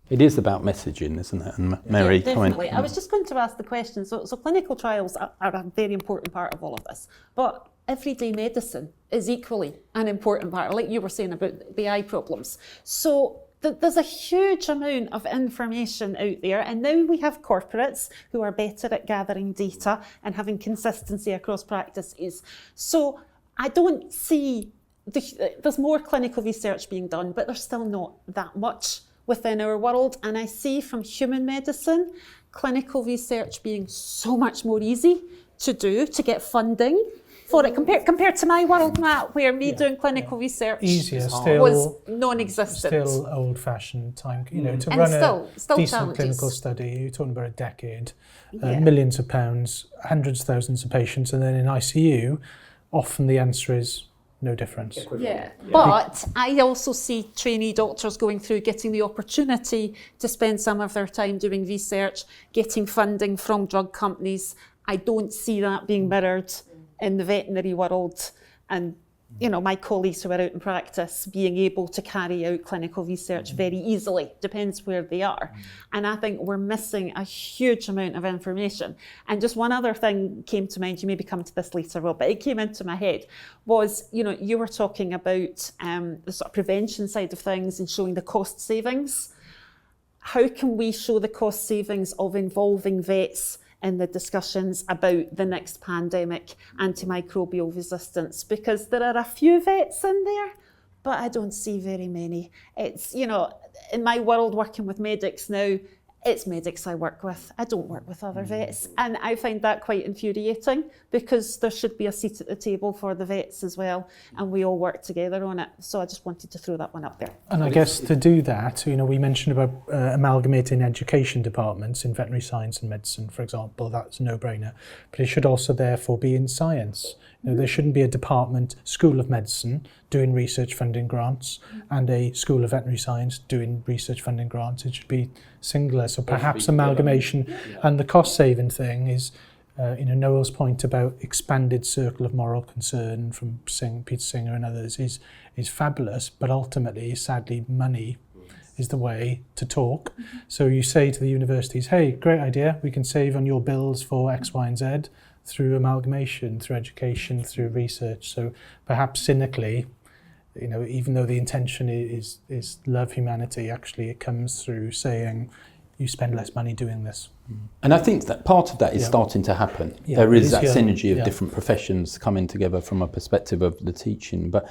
It is about messaging, isn't it? And Mary, definitely. I was just going to ask the question. So clinical trials are a very important part of all of this, but everyday medicine is equally an important part, like you were saying about the eye problems. So there's a huge amount of information out there, and now we have corporates who are better at gathering data and having consistency across practices. So I don't see, there's more clinical research being done, but there's still not that much within our world. And I see from human medicine, clinical research being so much more easy to do, to get funding for it, compared to my world, Matt, where doing clinical research was non-existent. Still old-fashioned time, to run a decent challenges. Clinical study, you're talking about a decade, millions of pounds, hundreds of thousands of patients, and then in ICU, often the answer is no difference. But I also see trainee doctors going through, getting the opportunity to spend some of their time doing research, getting funding from drug companies. I don't see that being mirrored in the veterinary world, and my colleagues who are out in practice being able to carry out clinical research very easily, depends where they are. And I think we're missing a huge amount of information. And just one other thing came to mind, you maybe come to this later, Rob, but it came into my head, was, you were talking about the sort of prevention side of things and showing the cost savings. How can we show the cost savings of involving vets in the discussions about the next pandemic, antimicrobial resistance? Because there are a few vets in there, but I don't see very many. It's, in my world working with medics now, it's medics I work with. I don't work with other vets. And I find that quite infuriating, because there should be a seat at the table for the vets as well, and we all work together on it. So I just wanted to throw that one up there. And I guess to do that, we mentioned about amalgamating education departments in veterinary science and medicine, for example. That's a no-brainer. But it should also therefore be in science. There shouldn't be a department, School of Medicine, doing research funding grants, and a School of Veterinary Science doing research funding grants. It should be singular. So perhaps amalgamation. And the cost-saving thing is, Noel's point about expanded circle of moral concern from Peter Singer and others is fabulous, but ultimately, sadly, money is the way to talk. So you say to the universities, hey, great idea, we can save on your bills for X, Y, and Z through amalgamation, through education, through research. So perhaps cynically, even though the intention is love humanity, actually it comes through saying you spend less money doing this. And I think that part of that is starting to happen. There is that synergy of different professions coming together from a perspective of the teaching. But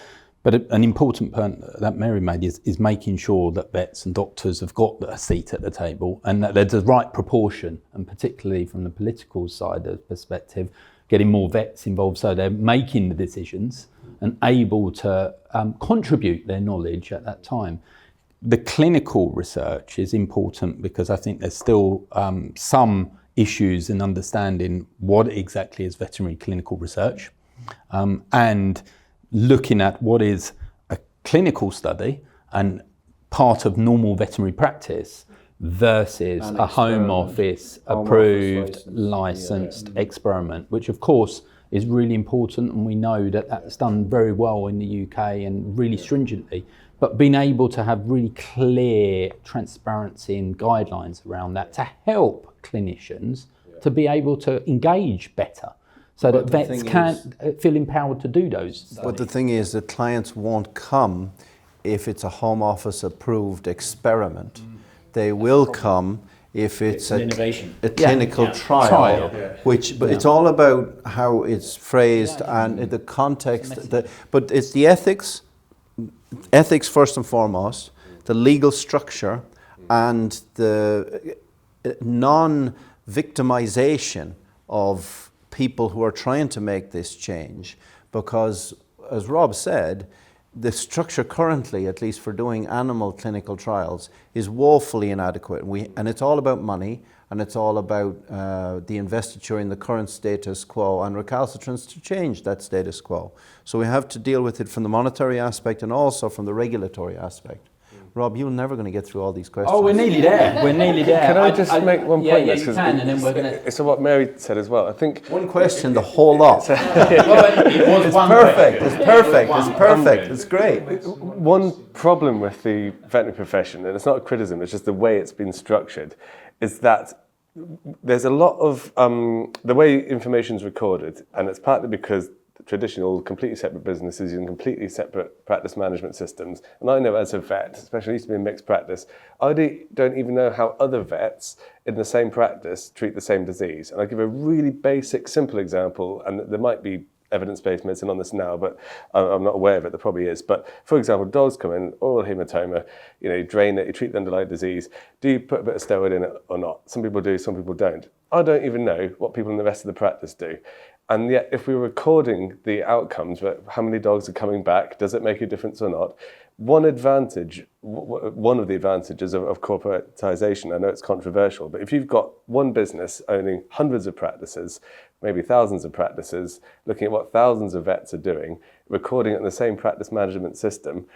an important point that Mary made is making sure that vets and doctors have got a seat at the table, and that there's the right proportion, and particularly from the political side of perspective, getting more vets involved so they're making the decisions and able to contribute their knowledge at that time. The clinical research is important because I think there's still some issues in understanding what exactly is veterinary clinical research, and looking at what is a clinical study and part of normal veterinary practice versus a home office approved, licensed experiment, which of course is really important, and we know that that's done very well in the UK and really stringently. But being able to have really clear transparency and guidelines around that to help clinicians to be able to engage better, so that vets can feel empowered to do those studies. But the thing is that clients won't come if it's a home office approved experiment. They will come if it's a clinical trial. But it's all about how it's phrased and the context. But it's the ethics first and foremost, the legal structure, and the non-victimization of people who are trying to make this change. Because, as Rob said, the structure currently, at least for doing animal clinical trials, is woefully inadequate. And it's all about money, and it's all about the investiture in the current status quo and recalcitrance to change that status quo. So we have to deal with it from the monetary aspect and also from the regulatory aspect. Rob, you're never going to get through all these questions. Oh, we're nearly there. We're nearly there. Can I just make one point? Yeah, you can, and then we're going to... It's what Mary said as well. I think... One question, the whole lot. It's perfect. It's perfect. It's perfect. It's great. One problem with the veterinary profession, and it's not a criticism, it's just the way it's been structured, is that there's a lot of the way information is recorded, and it's partly because the traditional completely separate businesses using completely separate practice management systems. And I know as a vet, especially used to be in mixed practice, I don't even know how other vets in the same practice treat the same disease. And I'll give a really basic, simple example, and there might be evidence-based medicine on this now, but I'm not aware of it. There probably is. But for example, dogs come in, oral hematoma, you drain it, you treat the underlying disease. Do you put a bit of steroid in it or not? Some people do, some people don't. I don't even know what people in the rest of the practice do. And yet, if we were recording the outcomes, how many dogs are coming back, does it make a difference or not? One of the advantages of corporatization, I know it's controversial, but if you've got one business owning hundreds of practices, maybe thousands of practices, looking at what thousands of vets are doing, recording it in the same practice management system,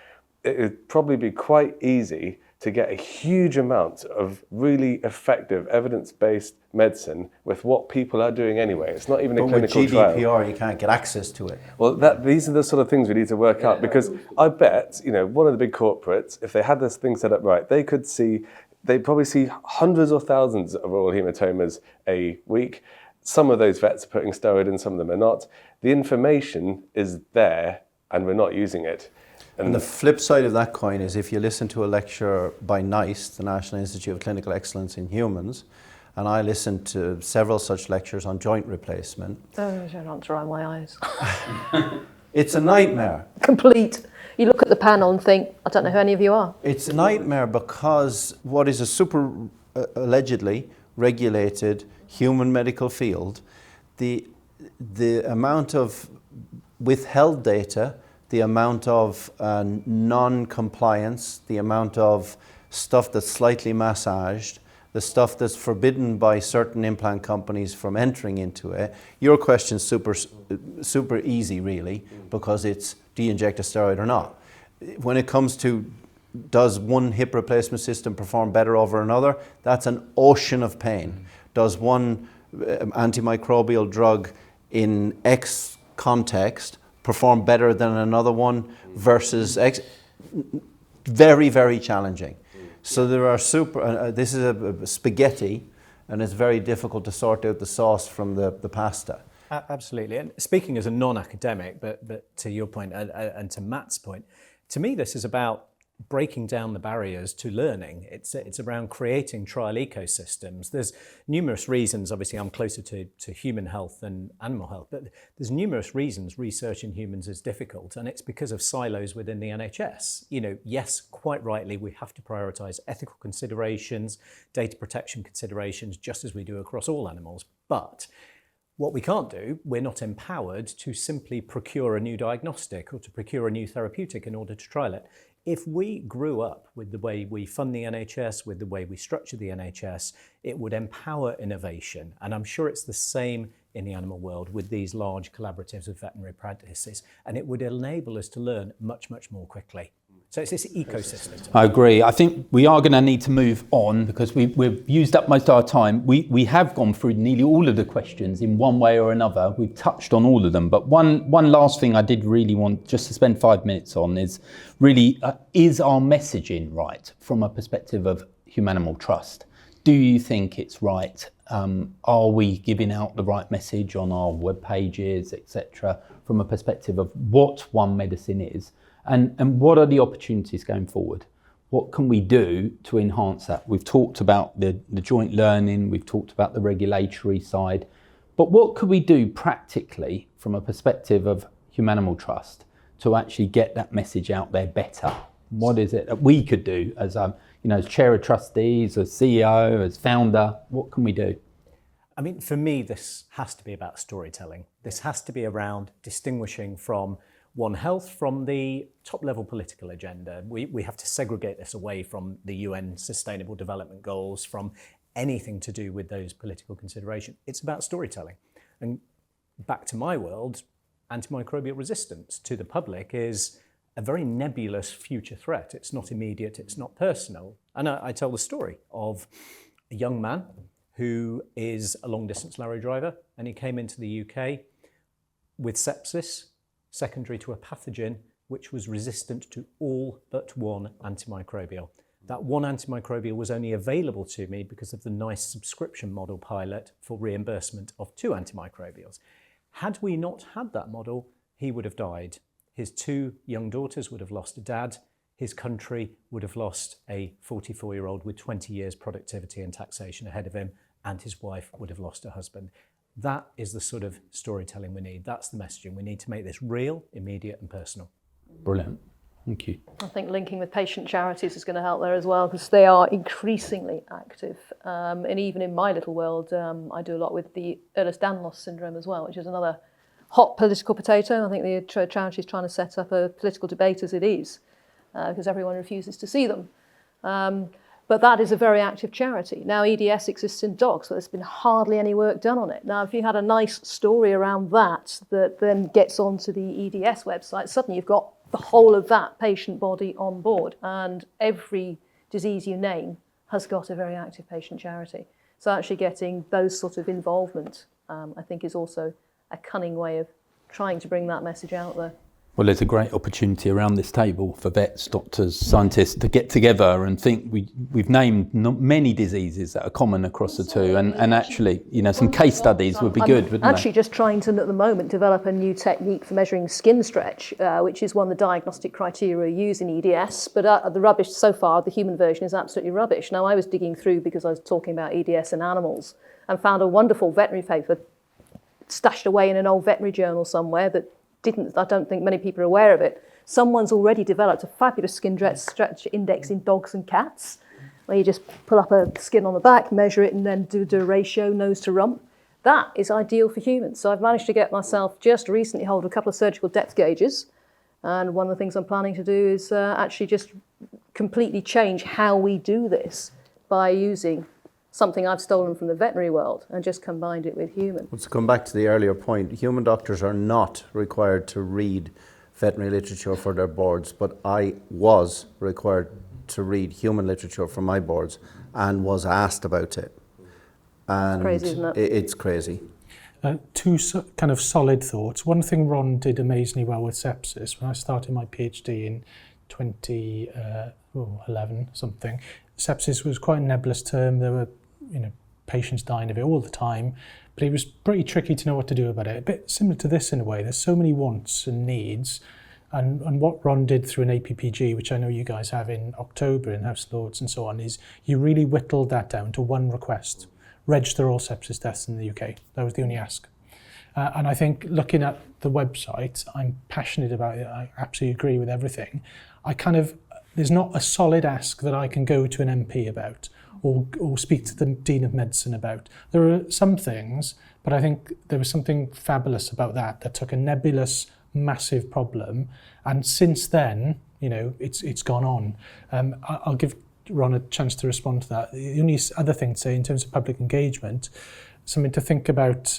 it would probably be quite easy to get a huge amount of really effective evidence-based medicine with what people are doing anyway. It's not even a clinical trial. With GDPR, you can't get access to it. Well, these are the sort of things we need to work out, because I bet, one of the big corporates, if they had this thing set up right, they'd probably see hundreds or thousands of oral hematomas a week. Some of those vets are putting steroid in, some of them are not. The information is there and we're not using it. And the flip side of that coin is if you listen to a lecture by NICE, the National Institute of Clinical Excellence in Humans, and I listened to several such lectures on joint replacement. Oh, don't dry my eyes. It's a nightmare. Complete. You look at the panel and think, I don't know who any of you are. It's a nightmare because what is a super allegedly regulated human medical field, the amount of withheld data, the amount of non-compliance, the amount of stuff that's slightly massaged, the stuff that's forbidden by certain implant companies from entering into it. Your question's super easy, really, because it's, do you inject a steroid or not? When it comes to, does one hip replacement system perform better over another? That's an ocean of pain. Does one antimicrobial drug in X context perform better than another one versus X? Very, very challenging. So there are this is a spaghetti, and it's very difficult to sort out the sauce from the pasta. Absolutely. And speaking as a non-academic, but to your point and to Matt's point, to me this is about breaking down the barriers to learning. It's around creating trial ecosystems. There's numerous reasons, obviously I'm closer to human health than animal health, but there's numerous reasons research in humans is difficult, and it's because of silos within the NHS. Yes, quite rightly, we have to prioritise ethical considerations, data protection considerations, just as we do across all animals. But what we can't do, we're not empowered to simply procure a new diagnostic or to procure a new therapeutic in order to trial it. If we grew up with the way we fund the NHS, with the way we structure the NHS, it would empower innovation. And I'm sure it's the same in the animal world with these large collaboratives of veterinary practices. And it would enable us to learn much, much more quickly. So it's this ecosystem. I agree. I think we are going to need to move on because we've used up most of our time. We have gone through nearly all of the questions in one way or another. We've touched on all of them. But one last thing I did really want just to spend 5 minutes on is really, is our messaging right from a perspective of human-animal trust? Do you think it's right? Are we giving out the right message on our web pages, etc., from a perspective of what One Medicine is? And what are the opportunities going forward? What can we do to enhance that? We've talked about the joint learning, we've talked about the regulatory side, but what could we do practically from a perspective of human-animal trust to actually get that message out there better? What is it that we could do as as chair of trustees, as CEO, as founder? What can we do? I mean, for me, this has to be about storytelling. This has to be around distinguishing from One Health from the top-level political agenda. We have to segregate this away from the UN Sustainable Development Goals, from anything to do with those political considerations. It's about storytelling. And back to my world, antimicrobial resistance to the public is a very nebulous future threat. It's not immediate, it's not personal. And I tell the story of a young man who is a long-distance lorry driver, and he came into the UK with sepsis, secondary to a pathogen which was resistant to all but one antimicrobial. That one antimicrobial was only available to me because of the NICE subscription model pilot for reimbursement of 2 antimicrobials. Had we not had that model, he would have died. His 2 young daughters would have lost a dad. His country would have lost a 44-year-old with 20 years productivity and taxation ahead of him, and his wife would have lost her husband. That is the sort of storytelling we need. That's the messaging. We need to make this real, immediate and personal. Brilliant. Thank you. I think linking with patient charities is going to help there as well, because they are increasingly active. And even in my little world, I do a lot with the Ehlers-Danlos syndrome as well, which is another hot political potato. I think the charity is trying to set up a political debate as it is, because everyone refuses to see them. But that is a very active charity. Now, EDS exists in dogs, but there's been hardly any work done on it. Now, if you had a nice story around that then gets onto the EDS website, suddenly you've got the whole of that patient body on board, and every disease you name has got a very active patient charity. So actually getting those sort of involvement, I think, is also a cunning way of trying to bring that message out there. Well, there's a great opportunity around this table for vets, doctors, scientists to get together and think. We've named many diseases that are common across the two, and actually, some case studies would be good, wouldn't they? Actually just trying to, at the moment, develop a new technique for measuring skin stretch, which is one of the diagnostic criteria used in EDS, but the rubbish so far, the human version is absolutely rubbish. Now, I was digging through because I was talking about EDS in animals and found a wonderful veterinary paper stashed away in an old veterinary journal somewhere that I don't think many people are aware of it. Someone's already developed a fabulous skin stretch index in dogs and cats, where you just pull up a skin on the back, measure it, and then do a ratio nose to rump. That is ideal for humans. So I've managed to get myself just recently hold of a couple of surgical depth gauges. And one of the things I'm planning to do is actually just completely change how we do this by using something I've stolen from the veterinary world and just combined it with human. Let's come back to the earlier point. Human doctors are not required to read veterinary literature for their boards, but I was required to read human literature for my boards and was asked about it. And it's crazy, isn't it? It's crazy. 2 kind of solid thoughts. One thing Ron did amazingly well with sepsis, when I started my PhD in 2011 something, sepsis was quite a nebulous term. There were patients dying of it all the time, but it was pretty tricky to know what to do about it. A bit similar to this in a way. There's so many wants and needs, and what Ron did through an APPG, which I know you guys have in October in House of Lords and so on, is you really whittled that down to one request: register all sepsis deaths in the UK. That was the only ask. And I think looking at the website, I'm passionate about it. I absolutely agree with everything. There's not a solid ask that I can go to an MP about or speak to the Dean of Medicine about. There are some things, but I think there was something fabulous about that took a nebulous, massive problem, and since then, it's gone on. I'll give Ron a chance to respond to that. The only other thing to say in terms of public engagement, something to think about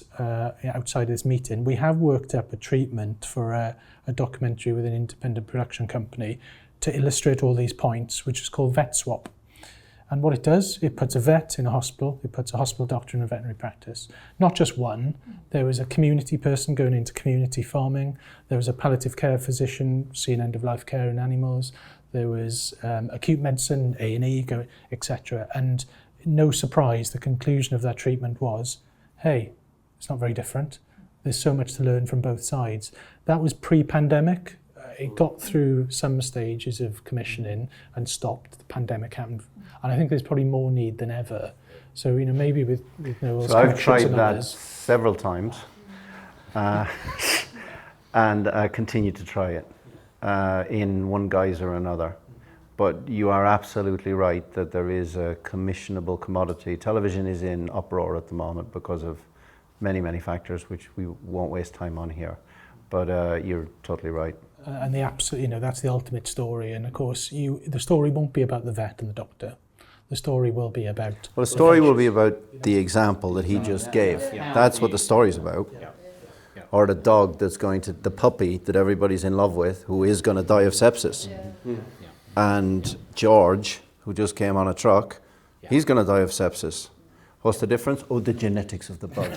outside this meeting, we have worked up a treatment for a documentary with an independent production company to illustrate all these points, which is called Vet Swap. And what it does, it puts a vet in a hospital, it puts a hospital doctor in a veterinary practice. Not just one, there was a community person going into community farming, there was a palliative care physician seeing end-of-life care in animals, there was acute medicine, A&E, etc. And no surprise, the conclusion of that treatment was, hey, it's not very different. There's so much to learn from both sides. That was pre-pandemic. It got through some stages of commissioning and stopped. The pandemic happened. And I think there's probably more need than ever. So, maybe with Noel's So I've tried that others. several times and continue to try it in one guise or another. But you are absolutely right that there is a commissionable commodity. Television is in uproar at the moment because of many, many factors, which we won't waste time on here. But you're totally right. And that's the ultimate story. And of course, the story won't be about the vet and the doctor. The story will be about... Well, the story will be about the example that he just gave. That's what the story's about. or the dog that's the puppy that everybody's in love with, who is going to die of sepsis. And George, who just came on a truck, he's going to die of sepsis. What's the difference? Oh, the genetics of the bug.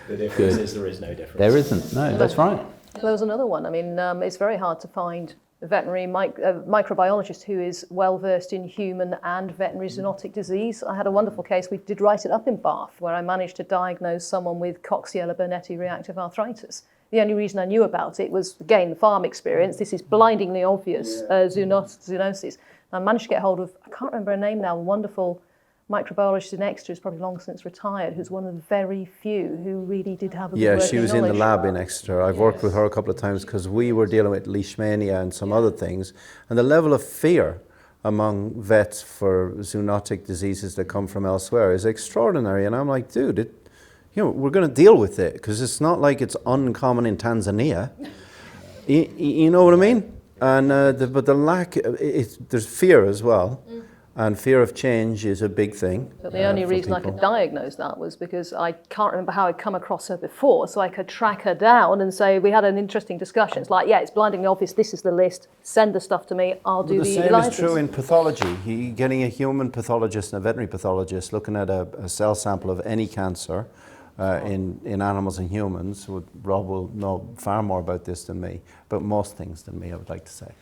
The difference is there is no difference. There isn't. No, that's right. There was another one. I mean, it's very hard to find a veterinary microbiologist who is well versed in human and veterinary zoonotic disease. I had a wonderful case, we did write it up in Bath, where I managed to diagnose someone with Coxiella-Burnetti reactive arthritis. The only reason I knew about it was, again, the farm experience. This is blindingly obvious zoonosis. I managed to get hold of, I can't remember her name now, a wonderful microbiologist in Exeter, who's probably long since retired, who's one of the very few who really did have a good working she was knowledge. in the lab in Exeter. I've worked with her a couple of times because we were dealing with Leishmania and some other things, and the level of fear among vets for zoonotic diseases that come from elsewhere is extraordinary. And I'm like, dude, we're going to deal with it, because it's not like it's uncommon in Tanzania. You know what I mean? And but the lack, there's fear as well. And fear of change is a big thing. But the only reason I could diagnose that was because I can't remember how I'd come across her before, so I could track her down and say, we had an interesting discussion. It's like, it's blindingly obvious, this is the list, send the stuff to me, I'll do the ELISAs. The same is true in pathology. Getting a human pathologist and a veterinary pathologist looking at a cell sample of any cancer in animals and humans, Rob will know far more about this than me, but most things than me, I would like to say.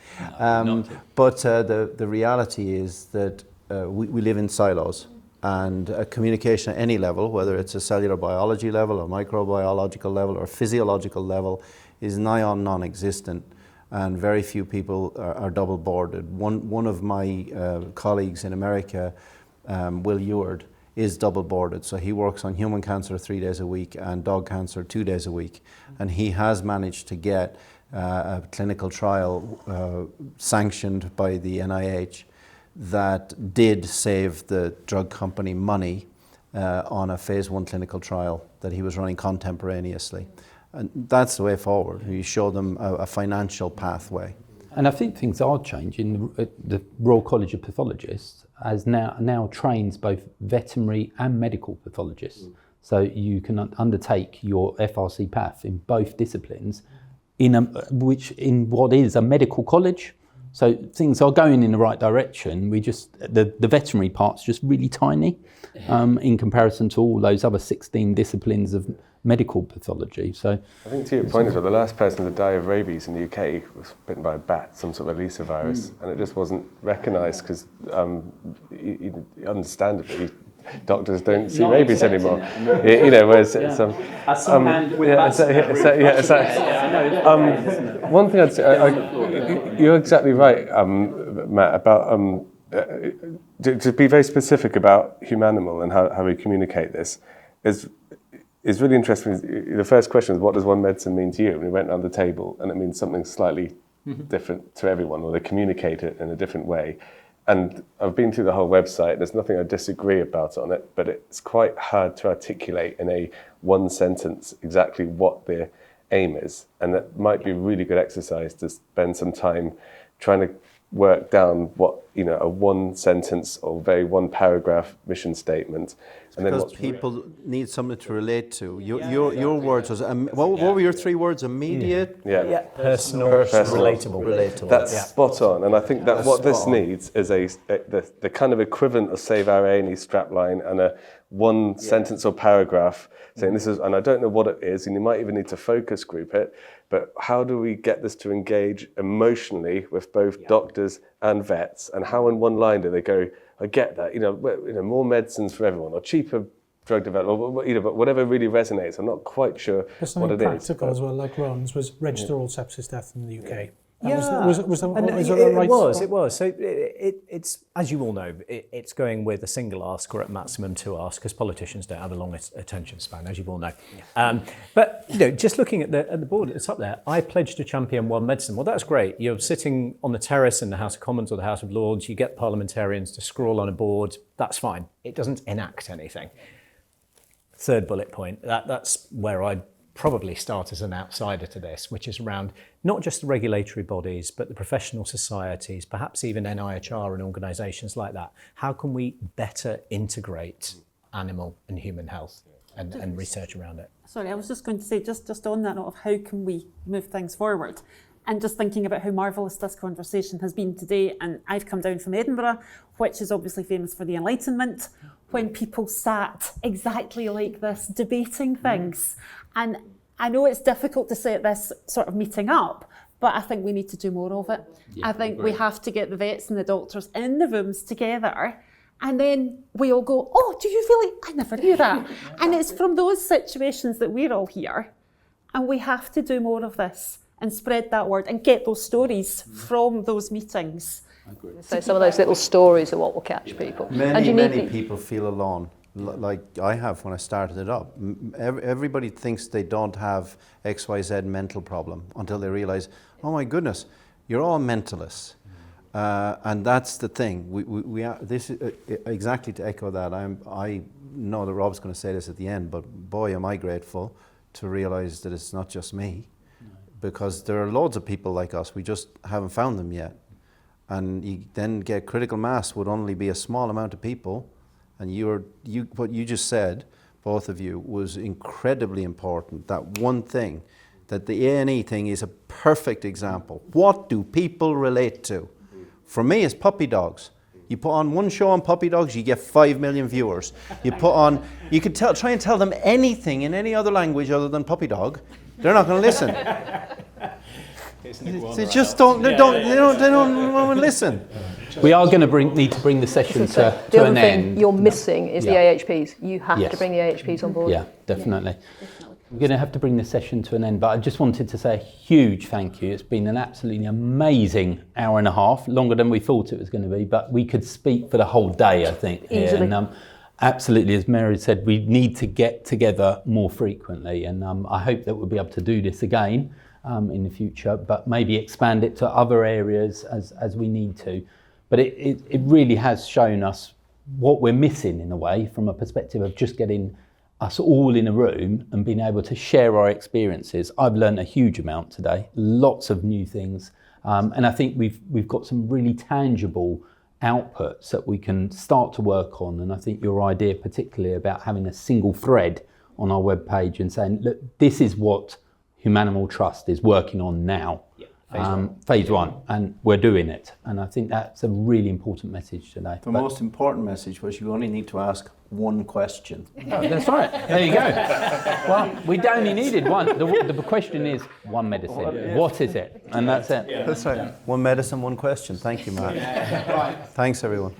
But the reality is that we live in silos, and communication at any level, whether it's a cellular biology level, or microbiological level, or physiological level, is nigh on non-existent, and very few people are double-boarded. One of my colleagues in America, Will Eward, is double-boarded. So he works on human cancer 3 days a week and dog cancer 2 days a week. And he has managed to get a clinical trial sanctioned by the NIH that did save the drug company money on a phase 1 clinical trial that he was running contemporaneously. And that's the way forward. You show them a financial pathway. And I think things are changing. The Royal College of Pathologists as now trains both veterinary and medical pathologists. So you can undertake your FRC path in both disciplines in what is a medical college. So things are going in the right direction. The veterinary part's just really tiny in comparison to all those other 16 disciplines of medical pathology. So I think to your point as well, the last person to die of rabies in the UK was bitten by a bat, some sort of ELISA virus, and it just wasn't recognised because, understandably, doctors don't see rabies anymore. Whereas one thing I'd say, you're exactly right, Matt, about to be very specific about Humanimal and how we communicate this is really interesting. The first question is, what does one medicine mean to you? And we went around the table, and it means something slightly different to everyone, or they communicate it in a different way. And I've been through the whole website. There's nothing I disagree about on it, but it's quite hard to articulate in a one sentence exactly what the aim is. And that might be a really good exercise to spend some time trying to work down what, a one sentence or very one paragraph mission statement. And because people need something to relate to. Your words was, what were your 3 words? Immediate? Personal, relatable. That's spot on. And I think that what this needs is the kind of equivalent of Save Our Annie strapline and a one sentence or paragraph saying this is, and I don't know what it is, and you might even need to focus group it, but how do we get this to engage emotionally with both doctors and vets, and how in one line do they go, I get that, more medicines for everyone, or cheaper drug development, but whatever really resonates. I'm not quite sure what it is. Practical as well, like Ron's, was register all sepsis deaths in the UK. It was. So it's, as you all know, it's going with a single ask or at maximum 2 asks, because politicians don't have a long attention span, as you all know. But just looking at the board, it's up there. I pledge to champion one medicine. Well, that's great. You're sitting on the terrace in the House of Commons or the House of Lords. You get parliamentarians to scroll on a board. That's fine. It doesn't enact anything. Third bullet point. That's where I probably start as an outsider to this, which is around not just the regulatory bodies, but the professional societies, perhaps even NIHR and organisations like that. How can we better integrate animal and human health and research around it. Sorry, I was just going to say, just on that note of how can we move things forward, and just thinking about how marvellous this conversation has been today. And I've come down from Edinburgh, which is obviously famous for the Enlightenment, when people sat exactly like this, debating things. And I know it's difficult to set this sort of meeting up, but I think we need to do more of it. I think we have to get the vets and the doctors in the rooms together, and then we all go, oh, do you really? I never knew that. And it's from those situations that we're all here, and we have to do more of this and spread that word and get those stories from those meetings. So some of those little stories are what will catch people. Many people feel alone, like I have when I started it up. Everybody thinks they don't have XYZ mental problem until they realize, oh my goodness, you're all mentalists. And that's the thing. We are, this is exactly to echo that. I know that Rob's going to say this at the end, but boy, am I grateful to realize that it's not just me, because there are loads of people like us. We just haven't found them yet. And you then get critical mass would only be a small amount of people. And what you just said, both of you, was incredibly important. That one thing, that the A&E thing is a perfect example. What do people relate to? For me, it's puppy dogs. You put on one show on puppy dogs, you get 5 million viewers. You could try and tell them anything in any other language other than puppy dog. They're not going to listen. They just don't want to listen. We are going to need to bring the session to an end. The other thing you're missing is the AHPs. You have to bring the AHPs on board. Yeah, definitely. We're going to have to bring the session to an end, but I just wanted to say a huge thank you. It's been an absolutely amazing hour and a half, longer than we thought it was going to be, but we could speak for the whole day, I think. Easily. And, absolutely, as Mary said, we need to get together more frequently, and I hope that we'll be able to do this again in the future, but maybe expand it to other areas as we need to. But it really has shown us what we're missing in a way, from a perspective of just getting us all in a room and being able to share our experiences. I've learned a huge amount today, lots of new things, and I think we've got some really tangible outputs that we can start to work on. And I think your idea particularly about having a single thread on our webpage and saying, look, this is what Humanimal Trust is working on now. Phase one, and we're doing it. And I think that's a really important message today. The most important message was you only need to ask one question. Oh, that's right. There you go. Well, we only needed one. The question is one medicine. What is it? And that's it. That's right. One medicine, one question. Thank you, Matt. Thanks, everyone.